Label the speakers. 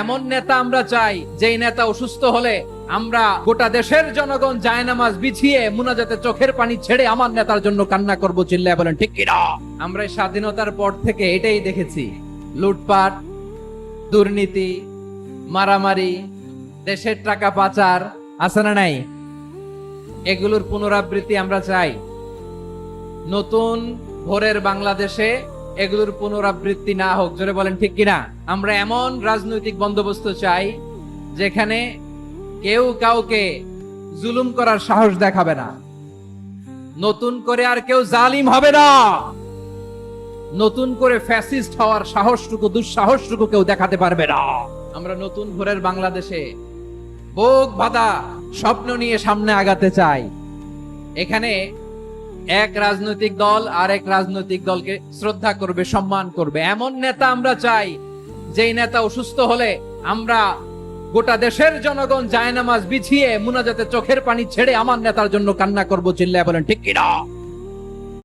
Speaker 1: এমন নেতা আমরা চাই যেই নেতা অসুস্থ হলে আমরা গোটা দেশের জনগণ জায়নামাজ বিছিয়ে মুনাজাতে চোখের পানি ছেড়ে আমার নেতার জন্য কান্না করব, চিল্লায় বলেন ঠিক কিনা? আমরা এই স্বাধীনতার পর থেকে এটাই দেখেছি, লুটপাট, দুর্নীতি, মারামারি, দেশের টাকা পাচার আছে না নাই? এগুলোর পুনরাবৃত্তি আমরা চাই। নতুন ভোরের বাংলাদেশে এগুলোর পুনরাবৃত্তি না হোক, জোরে বলেন ঠিক কিনা? আমরা এমন রাজনৈতিক বন্দোবস্ত চাই যেখানে কেউ কাউকে জুলুম করার সাহস দেখাবে না, নতুন করে আর কেউ জালিম হবে না, নতুন করে ফ্যাসিস্ট হওয়ার সাহসটুকু দুঃসাহসটুকু কেউ দেখাতে পারবে না। আমরা নতুন ভোরের বাংলাদেশে বুক বাঁধা স্বপ্ন নিয়ে সামনে আগাতে চাই। এখানে এক রাজনৈতিক দল আর এক রাজনৈতিক দলকে শ্রদ্ধা করবে, সম্মান করবে, এমন নেতা আমরা চাই যেই নেতা অসুস্থ হলে আমরা গোটা দেশের জনগণ জায়নামাজ বিছিয়ে মুনাজাতে চোখের পানি ছেড়ে আমার নেতার জন্য কান্না করব, চিল্লায় বলেন ঠিক কিনা?